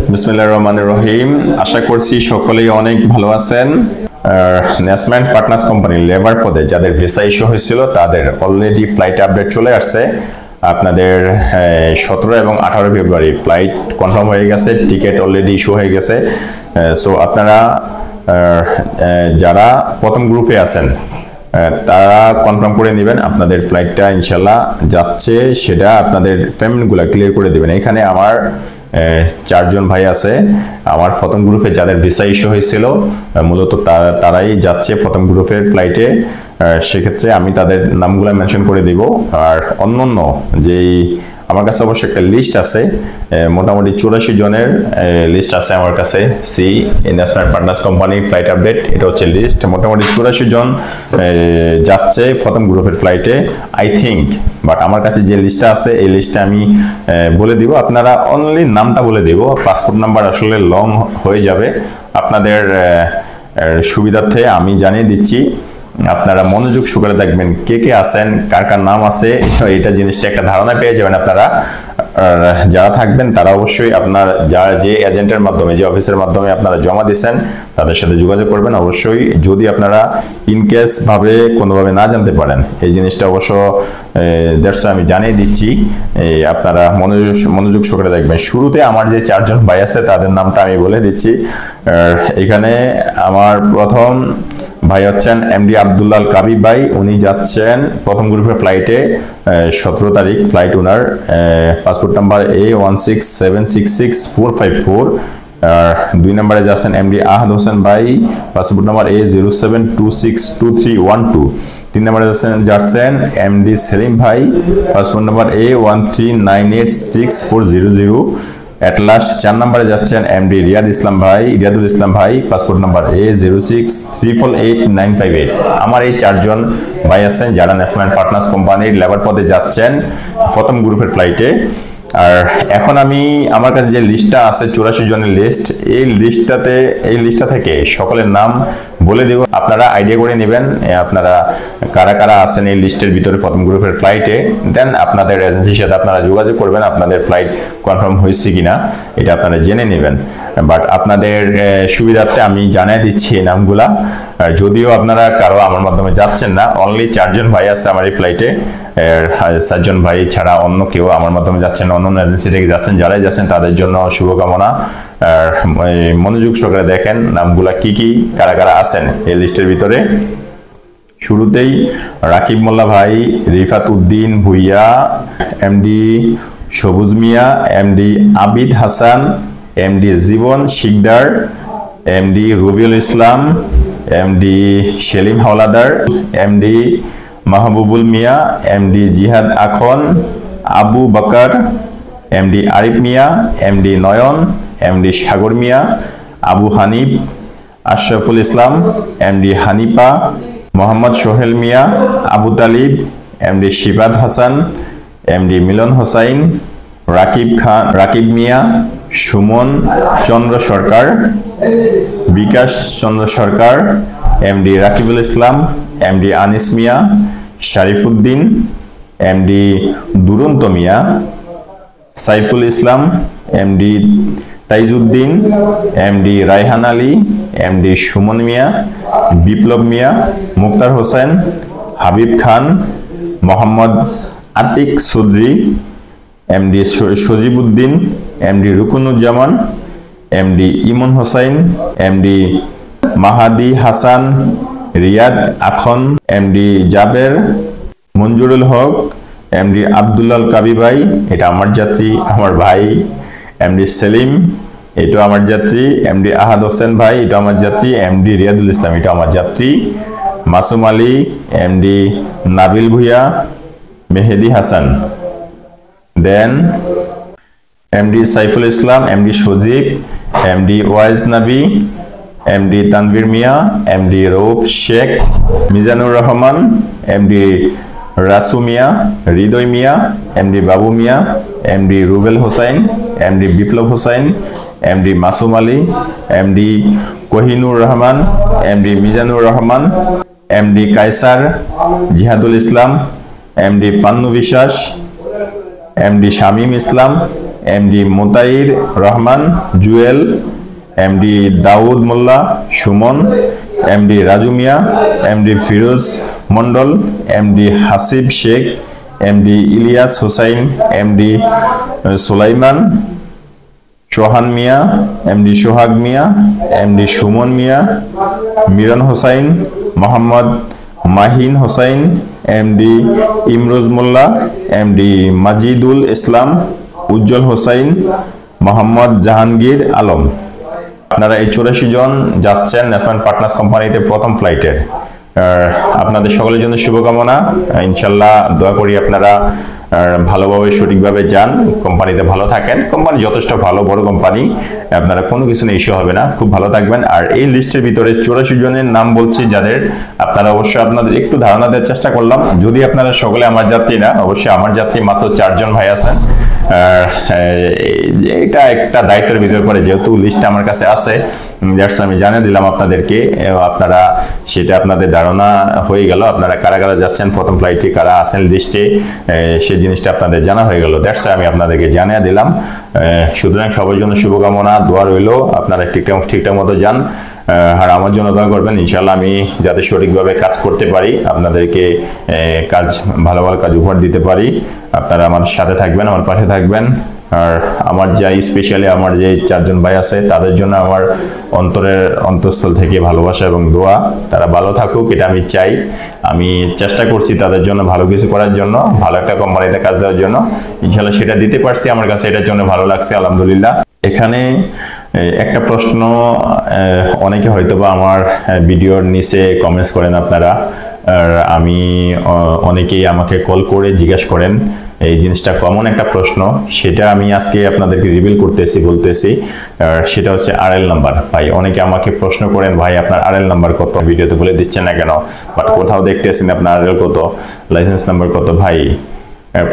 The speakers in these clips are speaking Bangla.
বিসমিল্লাহির রহমানির রহিম। আশা করছি সকলেই অনেক ভালো আছেন। নেসম্যান পার্টনার্স কোম্পানি লেবার পদে যাদের ভিসা ইস্যু হয়েছিল তাদের অলরেডি ফ্লাইট আপডেট চলে আসছে। আপনাদের 17 এবং 18 ফেব্রুয়ারি ফ্লাইট কনফার্ম হয়ে গেছে, টিকিট অলরেডি ইস্যু হয়ে গেছে। সো আপনারা যারা প্রথম গ্রুপে আছেন তারা কনফার্ম করে নেবেন আপনাদের ফ্লাইটটা ইনশাল্লাহ যাচ্ছে, সেটা আপনাদের পেমেন্টগুলো ক্লিয়ার করে দেবেন। এখানে আমার 4 জন ভাই আছে আমার প্রথম গ্রুপে যাদের ভিসা ইস্যু হয়েছিল, মূলত তারাই যাচ্ছে প্রথম গ্রুপের ফ্লাইটে। সেক্ষেত্রে আমি তাদের নামগুলো মেনশন করে দিব। আর অন্যান্য যেই আমার কাছে অবশ্যই একটা লিস্ট আছে, মোটামুটি 84 জনের লিস্ট আছে আমার কাছে। C Nessman partners company flight update, এটা হচ্ছে লিস্ট। মোটামুটি 84 জন যাচ্ছে প্রথম গ্রুপের ফ্লাইটে আই থিঙ্ক। বাট আমার কাছে যে লিস্টটা আছে এই লিস্টটা আমি বলে দিব, আপনারা অনলি নামটা বলে দিব। পাসপোর্ট নাম্বার আসলে লং হয়ে যাবে, আপনাদের সুবিধার্থে আমি জানিয়ে দিচ্ছি। আপনারা মনোযোগ সহকারে দেখবেন কে কে আছেন, কার কার নাম আছে, এটা জিনিসটা একটা ধারণা পেয়ে যাবেন আপনারা। যারা থাকবেন তারা অবশ্যই আপনার যারা যে এজেন্টের মাধ্যমে, যে অফিসের মাধ্যমে আপনারা জমা দিচ্ছেন তাদের সাথে যোগাযোগ করবেন অবশ্যই। যদি আপনারা ইনকেস ভাবে কোনোভাবে না জানতে পারেন এই জিনিসটা অবশ্য দ্যাটস আমি জানিয়ে দিচ্ছি, আপনারা মনোযোগ সহকারে দেখবেন। শুরুতে আমার যে 4 জন ভাই আছে তাদের নামটা আমি বলে দিচ্ছি। এখানে আমার প্রথম ভাই হচ্ছেন এমডি আব্দুল্লাহ আল কাবি ভাই, উনি যাচ্ছেন প্রথম গ্রুপের ফ্লাইটে 17 তারিখ ফ্লাইট। ওনার পাসপোর্ট নাম্বার A167666454। আর 2 নম্বরে যাচ্ছেন এমডি আহাদ হোসেন ভাই, পাসপোর্ট নাম্বার A07262312। 3 নম্বরে যাচ্ছেন এমডি সেলিম ভাই, passport number A139864000। At last 4 নম্বরে যাচ্ছেন এমডি রিয়াদুল ইসলাম ভাই, পাসপোর্ট নাম্বার A06348958। আমার এই 4 জন ভাই আছেন যারা নেসম্যান পার্টনার্স কোম্পানির লেবার পদে যাচ্ছেন প্রথম গ্রুপের ফ্লাইটে। আর এখন আমি আমার কাছে যে লিস্টটা আছে 84 জনের লিস্ট, এই লিস্টটা থেকে সকলের নাম বলে দেব, আপনারা আইডিয়া করে নেবেন আপনারা কারা কারা আছেন এই লিস্টের ভিতরে প্রথম গ্রুপের ফ্লাইটে। দেন আপনাদের এজেন্সির সাথে আপনারা যোগাযোগ করবেন আপনাদের ফ্লাইট কনফার্ম হয়েছে কিনা এটা আপনারা জেনে নেবেন। বাট আপনাদের সুবিধার্থে আমি জানিয়ে দিচ্ছি এই নামগুলা। যদিও আপনারা কারো আমার মাধ্যমে যাচ্ছেন না, অনলি 4 জন ভাই আছে আমার এই ফ্লাইটে। 4 জন ভাই ছাড়া অন্য কেউ আমার মাধ্যমে যাচ্ছেন না, অন্য এজেন্সি থেকে যাচ্ছেন। যারাই যাচ্ছেন তাদের জন্য শুভকামনা। আর মনোযোগ সহকারে দেখেন নামগুলা কি কি, কারা কারা আছেন এই লিস্টের ভিতরে। শুরুতেই রাকিব মোল্লা ভাই, রিফাত উদ্দিন ভুইয়া, এমডি সবুজ মিয়া, এমডি আবিদ হাসান, এমডি জীবন Sikdar, MD Rabiul Islam, MD Selim Howlader, MD Mahbubul মিয়া, এমডি জিহাদ আখন, আবু বকর, এমডি আরিফ মিয়া, এমডি নয়ন, এমডি সাগর মিয়া, আবু হানিফ, আশরাফুল ইসলাম, এমডি হানিফা, মোহাম্মদ সোহেল মিয়া, আবু তালিব, এমডি শিফাত হাসান, এমডি মিলন হোসাইন, রাকিব মিয়া, সুমন চন্দ্র সরকার, বিকাশ চন্দ্র সরকার, এমডি রাকিবুল ইসলাম, এমডি আনিস মিয়া, শারিফুদ্দিন, এমডি দুরন্ত মিয়া, Saiful Islam, MD Taijuddin, MD Raihan Ali, MD Sumon Mia, Biplob Mia, Muktar Hossain, Habib Khan, Mohammad Atik Chowdhury, MD Sajibuddin, MD Ruknuzzaman, MD Emon Hossain, MD Mahadi Hasan, Riyad Akhon, MD Jaber, Monjurul Haque, MD Abdullah Kabi ভাই, এটা আমার যাত্রী, আমার ভাই। এমডি সেলিম, এটাও আমার যাত্রী। এমডি আহাদ হোসেন ভাই, এটা আমার যাত্রী। এমডি রিয়াদুল ইসলাম, এটা আমার যাত্রী। Masum Ali, MD Nabil Bhuiyan, Mehedi Hasan, then MD Saiful Islam, MD Sajib, MD Waiz Nabi, MD Tanvir Mia, MD Rouf Sheikh, Mizanur Rahman, MD Rasu Mia, Hridoy Mia, MD Babu Mia, MD Rubel Hossain, MD Biplob Hossain, MD Masum Ali, MD Kohinoor Rahman, MD Mizanur Rahman, MD Kaiser, Jihadul Islam, MD Fannu Biswas, MD Shamim Islam, MD Motair Rahman Jewel, MD Daud Molla Sumon, MD Raju Mia, MD Firoz Mondal, MD Hasib Sheikh, MD Ilias Hossain, MD Sulaiman, Sohan Mia, MD Sohag Mia, MD Sumon Mia, Miran Hossain, Mohammad Mahin Hossain, MD Imroz Molla, MD Majidul Islam, Ujjal Hossain, Mohammad Jahangir Alam. আপনারা এই 84 জন যাচ্ছেন ন্যাশনাল পার্টনার্স কোম্পানিতে প্রথম ফ্লাইটের। আপনাদের সকলের জন্য শুভকামনা। ইনশাল্লাহ দোয়া করি আপনারা ভালোভাবে সঠিকভাবে যান, কোম্পানিতে ভালো থাকেন। কোম্পানি যথেষ্ট ভালো, বড় কোম্পানি, আপনারা কোনো কিছু নিয়ে ইস্যু হবে না, খুব ভালো থাকবেন। আর এই লিস্টের ভিতরে 84 জনের নাম বলছি যাদের, আপনারা অবশ্যই আপনাদের একটু ধারণা দেওয়ার চেষ্টা করলাম। যদি আপনারা সকলে আমার যাত্রী না, অবশ্যই আমার যাত্রী মাত্র 4 জন ভাই আছেন। এটা একটা দায়িত্বের ভিতরে পড়ে, যেহেতু লিস্ট আমার কাছে আছে, আমি জানিয়ে দিলাম আপনাদেরকে, আপনারা সেটা আপনাদের ধারণা হয়ে গেল। আপনারা কারা কারা যাচ্ছেন প্রথম ফ্লাইটে, কারা আছেন লিস্টে, সেই জিনিসটা আপনাদের জানা হয়ে গেল। দ্যাটস আমি আপনাদেরকে জানিয়ে দিলাম। সুতরাং সবার জন্য শুভকামনা, দোয়া রইল, আপনারা ঠিকঠাক মতো যান। আর আমার জন্য দোয়া করবেন, ইনশাল্লাহ আমি যাতে সঠিকভাবে কাজ করতে পারি, আপনাদেরকে কাজ ভালো ভালো কাজ উপহার দিতে পারি। আপনারা আমার সাথে থাকবেন, আমার পাশে থাকবেন। আর আমার যা স্পেশালি আমার যে 4 জন ভাই আছে, তাদের জন্য আমার অন্তঃস্থল থেকে ভালোবাসা এবং দোয়া। তারা ভালো থাকুক, এটা আমি চাই। আমি চেষ্টা করছি তাদের জন্য ভালো কিছু করার জন্য, ভালো একটা কোম্পানিতে কাজ দেওয়ার জন্য। ইনশাল্লাহ সেটা দিতে পারছি, আমার কাছে এটার জন্য ভালো লাগছে, আলহামদুলিল্লাহ। এখানে একটা প্রশ্ন অনেকে হয়তোবা আমার ভিডিওর নিচে কমেন্টস করেন আপনারা, আর আমি অনেকেই আমাকে কল করে জিজ্ঞাসা করেন, এই জিনিসটা কমন একটা প্রশ্ন, সেটা আমি আজকে আপনাদেরকে রিভিল করতেছি, বলতেছি। সেটা হচ্ছে আরএল নাম্বার। ভাই অনেকে আমাকে প্রশ্ন করেন, ভাই আপনার আরএল নাম্বার কত, ভিডিওতে বলে দিচ্ছেন না কেন, বাট কোথাও দেখতেছেন আপনার আরএল কত, লাইসেন্স নাম্বার কত। ভাই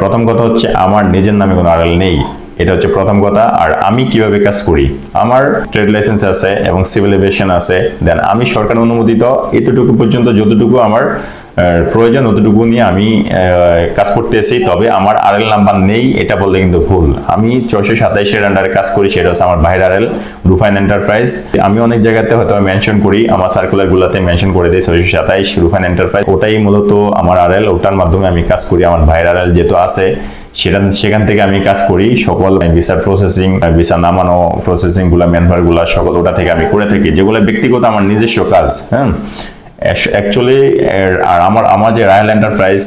প্রথম কথা হচ্ছে আমার নিজের নামে কোনো আরএল নেই, এটা হচ্ছে প্রথম কথা। আর আমি কিভাবে কাজ করি, আমার ট্রেড লাইসেন্স আছে এবং সিভিল এভিয়েশন আছে, দেন আমি সরকার অনুমোদিত এতটুকু পর্যন্ত, যতটুকু আমার প্রয়োজন অতটুকু নিয়ে আমি কাজ করতেছি। তবে আমার আরএল নাম্বার নেই এটা বললে কিন্তু ভুল। আমি 427 আন্ডারে কাজ করি, সেটা হচ্ছে আমার ভাইয়ের আরএল, রুফাইন এন্টারপ্রাইজ। আমি অনেক জায়গাতে হয়তো মেনশন করি, আমার সার্কুলার গুলাতে মেনশন করে দিই 427 রুফাইন এন্টারপ্রাইজ, ওটাই মূলত আমার আরএল, ওটার মাধ্যমে আমি কাজ করি। আমার ভাইয়ের আরএল যেহেতু আছে, সেখান থেকে আমি কাজ করি। সকল ভিসা প্রসেসিং, ভিসা নামানো প্রসেসিং গুলা, ম্যানভার গুলা সকল ওটা থেকে আমি করে থাকি, যেগুলো ব্যক্তিগত আমার নিজস্ব কাজ। হ্যাঁ, অ্যাকচুয়ালি আর আমার যে রায়াল এন্টারপ্রাইজ,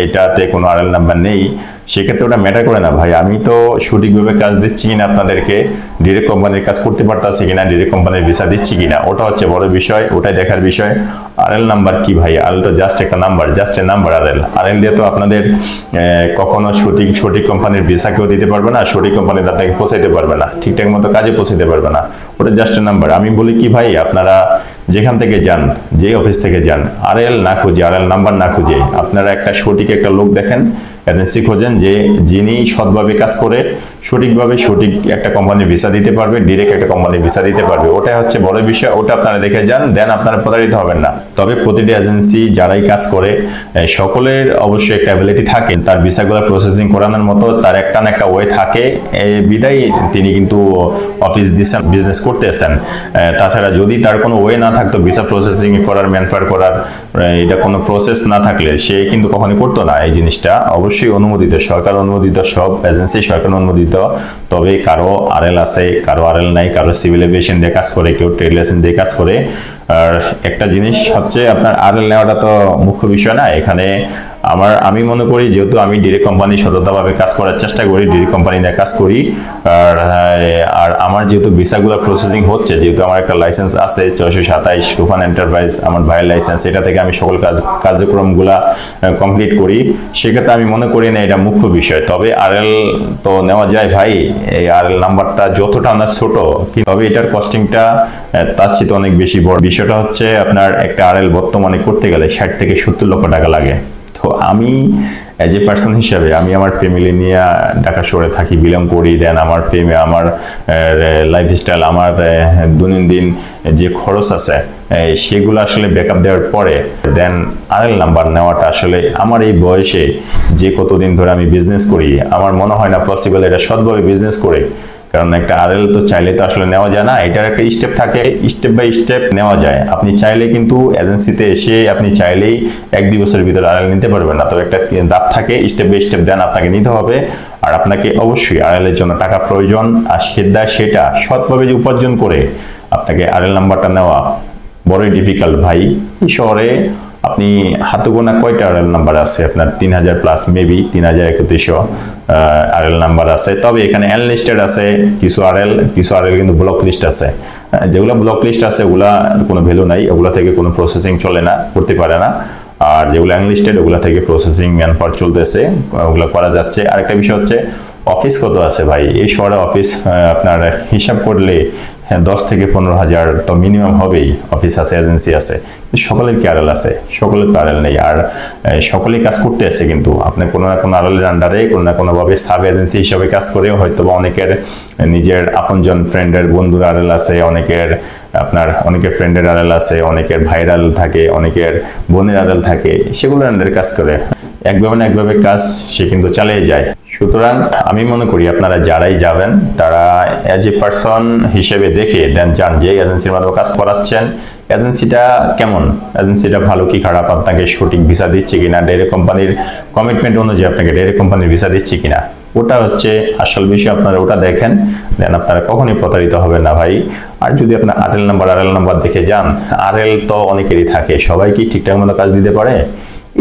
এটাতে কোনো আরএল নাম্বার নেই, সেক্ষেত্রে ওটা ম্যাটার করে না। ভাই আমি তো সঠিকভাবে কাজ দিচ্ছি কিনা, আপনাদেরকে ডিরেক্ট কোম্পানির কাজ করতে পারতেছি কিনা, ডিরেক্ট কোম্পানির ভিসা দিচ্ছি কিনা, ওটা হচ্ছে বড় বিষয়, ওটাই দেখার বিষয়। আরএল নাম্বার কি ভাই, আরএল তো জাস্ট একটা number, just a number. RL দিয়ে তো আপনাদের কখনো সঠিক কোম্পানির ভিসা কেউ দিতে পারবে না, সঠিক কোম্পানির আপনাকে পৌঁছাইতে পারবে না, ঠিকঠাক মতো কাজে পৌঁছাইতে পারবে না, ওটা জাস্ট এ নাম্বার। আমি বলি কি ভাই, আপনারা যেখান থেকে যান, যে অফিস থেকে যান, আরএল না খুঁজে, আরএল নাম্বার না খুঁজে, আপনারা একটা সঠিক একটা লোক দেখেন, এজেন্সি খোঁজেন, যে যিনি সৎভাবে কাজ করে সঠিকভাবে সঠিক একটা কোম্পানির ভিসা দিতে পারবে, ডিরেক্ট একটা কোম্পানির ভিসা দিতে পারবে, ওটাই হচ্ছে বড় বিষয়। ওটা আপনারা দেখে যান, দেন আপনারা প্রতারিত হবেন না। তবে প্রতিটি এজেন্সি যারাই কাজ করে, সকলের অবশ্যই একটা অ্যাবিলিটি থাকে, তার ভিসাগুলো প্রসেসিং করানোর মতো তার একটা না একটা ওয়ে থাকে, বিদায় তিনি কিন্তু অফিস দিচ্ছেন, বিজনেস করতেছেন। তাছাড়া যদি তার কোনো ওয়ে না থাকতো ভিসা প্রসেসিং করার, ম্যানফার করার, এটা কোনো প্রসেস না থাকলে সে কিন্তু কখনোই করতো না। এই জিনিসটা অবশ্যই অনুমোদিত, সরকার অনুমোদিত, সব এজেন্সি সরকার অনুমোদিত। তবে কারো আরএল আছে, কারো আরএল নাই, কারো সিভিল এভিয়েশন দিয়ে কাজ করে, কেউ ট্রেড লাইসেন্স দিয়ে কাজ করে। আর একটা জিনিস হচ্ছে, আপনার আরএল নেওয়াটা তো মুখ্য বিষয় না এখানে। আমি মনে করি, যেহেতু আমি ডিরেক্ট কোম্পানি সততাভাবে কাজ করার চেষ্টা করি, ডিরেক্ট কোম্পানি নিয়ে কাজ করি, আর আমার যেহেতু ভিসাগুলো প্রসেসিং হচ্ছে, যেহেতু আমার একটা লাইসেন্স আছে 427 রুফান এন্টারপ্রাইজ, আমার ভাইয়ের লাইসেন্স, এটা থেকে আমি সকল কার্যক্রমগুলা কমপ্লিট করি, সেক্ষেত্রে আমি মনে করি না এটা মুখ্য বিষয়। তবে আরএল তো নেওয়া যায় ভাই, এই আরএল নাম্বারটা যতটা না ছোট, তবে এটার কস্টিংটা তার চেয়ে অনেক বেশি বড়। বিষয়টা হচ্ছে, আপনার একটা আরএল বর্তমানে করতে গেলে 60 থেকে 70 লক্ষ টাকা লাগে। তো আমি অ্যাজ এ পার্সন হিসাবে আমি আমার ফ্যামিলি নিয়ে ঢাকা শহরে থাকি, বিলং করি। দেন আমার আমার লাইফস্টাইল, আমার দৈনন্দিন যে খরচ আছে সেগুলো আসলে ব্যাকআপ দেওয়ার পরে দেন আরএল নাম্বার নেওয়াটা আসলে আমার এই বয়সে যে কতদিন ধরে আমি বিজনেস করি, আমার মনে হয় না পসিবল এটা সৎভাবে বিজনেস করে। কারণ একটা আরএল তো চাইলে তো আসলে নেওয়া যায় না, এটার একটা স্টেপ থাকে, স্টেপ বাই স্টেপ নেওয়া যায়। আপনি চাইলে কিন্তু এজেন্সিতে এসে আপনি চাইলেই 1-2 বছরের ভিতরে আরএল নিতে পারবেন না, তবে একটা ধাপ থাকে, স্টেপ বাই স্টেপ দেন আপনাকে নিতে হবে। আর আপনাকে অবশ্যই আরএল এর জন্য টাকা প্রয়োজন, আর সেটা সৎভাবে যে উপার্জন করে আপনাকে আরএল নাম্বারটা নেওয়া বড়ই ডিফিকাল্ট ভাই। এই শহরে আপনি হাতে গোনা কয়টা আরএল নাম্বার আছে আপনার? 3000 প্লাস, মেবি 3000-3100 আরএল নাম্বার আছে। তবে এখানে আনলিস্টেড আছে কিছু আরএল কিন্তু ব্লক লিস্ট আছে। যেগুলো ব্লক লিস্ট আছে ওগুলা কোনো ভ্যালু নাই, ওগুলা থেকে কোনো প্রসেসিং চলে না, করতে পারে না। আর যেগুলো আনলিস্টেড ওগুলা থেকে প্রসেসিং ম্যানপাওয়ার চলতেছে, ওগুলো করা যাচ্ছে। আরেকটা বিষয় হচ্ছে অফিস কত আছে ভাই এই শহরে? অফিস আপনার হিসাব করলে 10 থেকে 15,000 তো মিনিমাম হবেই অফিস আছে, এজেন্সি আছে। সকলের কি আরএল আছে? সকলের তো আরএল নেই। আর সকলেই কাজ করতে আছে, কিন্তু আপনি কোনো না কোনো আরএলের আন্ডারে কোনো না কোনোভাবে সাব এজেন্সি হিসাবে কাজ করে, হয়তো বা অনেকের নিজের আপনজন ফ্রেন্ডের বন্ধুর আরএল আছে, অনেকের ফ্রেন্ডের আরএল আছে, অনেকের ভাইয়ের আরএল থাকে, অনেকের বোনের আরএল থাকে, সেগুলোর আন্ডারে কাজ করে একভাবে না একভাবে কাজ সে কিন্তু চালিয়ে যায়। সুতরাং আমি মনে করি আপনারা যারাই যাবেন তারা অ্যাজ এ পার্সন হিসেবে দেখে দেন যান যে এজেন্সির মাধ্যমে কাজ করাচ্ছেন এজেন্সিটা কেমন, এজেন্সিটা ভালো কি খারাপ, আপনাকে সঠিক ভিসা দিচ্ছে কিনা, ডাইরেক্ট কোম্পানির কমিটমেন্ট অনুযায়ী আপনাকে ডাইরেক্ট কোম্পানির ভিসা দিচ্ছে কিনা, ওটা হচ্ছে আসল বিষয়। আপনারা ওটা দেখেন, দেন আপনারা কখনই প্রতারিত হবেন না ভাই। আর যদি আপনার আরএল নাম্বার দেখে যান, আরএল তো অনেকেরই থাকে, সবাই কি ঠিকঠাক মতো কাজ দিতে পারে?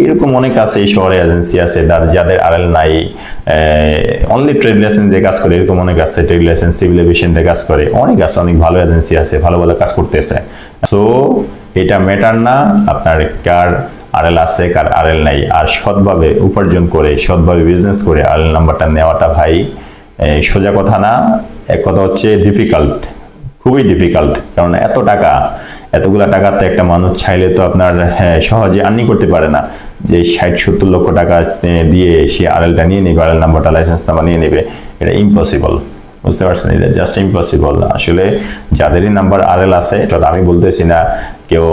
এরকম অনেক আছে এই শহরে এজেন্সি আছে যাদের আরএল নাই, অনলি ট্রেড লাইসেন্স দিয়ে কাজ করে, এরকম অনেক আছে। ট্রেড লাইসেন্স, সিভিল এভিয়েশন দিয়ে কাজ করে অনেক আছে, অনেক ভালো এজেন্সি আছে, ভালো ভালো কাজ করতেছে। সো এটা ম্যাটার না আপনার কার আরএল আছে কার আরএল নাই। আর সৎভাবে উপার্জন করে, সৎভাবে বিজনেস করে আরএল নাম্বারটা নেওয়াটা ভাই সোজা কথা না। এক কথা হচ্ছে ডিফিকাল্ট, খুবই ডিফিকাল্ট। কারণ এতগুলা টাকাতে একটা মানুষ চাইলে তো আপনার সহজে আর্নিং করতে পারে না, যে 60-70 লক্ষ টাকা দিয়ে সে আরএলটা নিয়ে নেবে, আরএল নাম্বারটা, লাইসেন্স নাম্বার নিয়ে নেবে, এটা ইম্পসিবল। বুঝতে পারছেন? এটা জাস্ট ইম্পসিবল। আসলে যাদেরই নাম্বার আরএল আছে, আমি বলতেছি না কেউ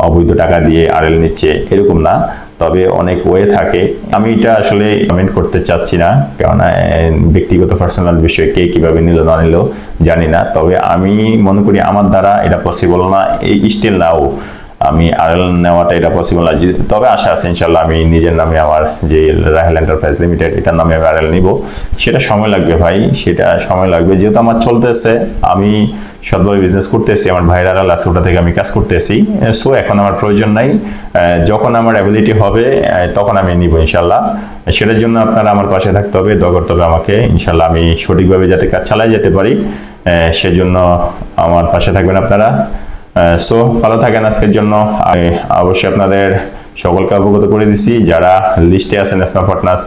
অবৈধ টাকা দিয়ে আরএল নিচ্ছে, এরকম না, তবে অনেক ওয়ে থাকে। আমি এটা আসলে কমেন্ট করতে চাচ্ছি না, কারণ ব্যক্তিগত পার্সোনাল বিষয় কে কিভাবে নিল না নিল জানি না। তবে আমি মনে করি আমার দ্বারা এটা পসিবল না, এই স্টিল নাও আমি আরএল নেওয়াটা এটা পসিবল না। তবে আশা আছে ইনশাল্লাহ আমি নিজের নামে, আমার যে রাহেল এন্টারপ্রাইজ লিমিটেড, এটার নামে আমি আরএল নিব। সেটা সময় লাগবে ভাই, সেটা সময় লাগবে, যেহেতু আমার চলতেছে, আমি সৎভাবে বিজনেস করতেছি, আমার ভাইয়ের আরএল আছে, ওটা থেকে আমি কাজ করতেছি। সো এখন আমার প্রয়োজন নাই, যখন আমার অ্যাবিলিটি হবে তখন আমি নিব ইনশাল্লাহ। সেটার জন্য আপনারা আমার পাশে থাকতে হবে, দোয়া করতে হবে আমাকে, ইনশাল্লাহ আমি সঠিকভাবে যাতে কাজ চালাই যেতে পারি, সেজন্য আমার পাশে থাকবেন আপনারা। সো ভালো থাকেন। আজকের জন্য অবশ্যই আপনাদের সকলকে অবগত করে দিছি, যারা লিস্টে আছেন স্মার্ট পার্টনার্স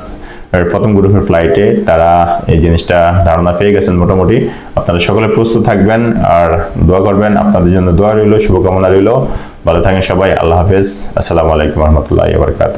প্রথম গ্রুপের ফ্লাইটে, তারা এই জিনিসটা ধারণা পেয়ে গেছেন মোটামুটি। আপনারা সকলে প্রস্তুত থাকবেন আর দোয়া করবেন, আপনাদের জন্য দোয়া রইল, শুভকামনা রইল। ভালো থাকেন সবাই, আল্লাহ হাফেজ, আসসালামু আলাইকুম রহমতুল্লাহি ওয়া বারাকাতুহু।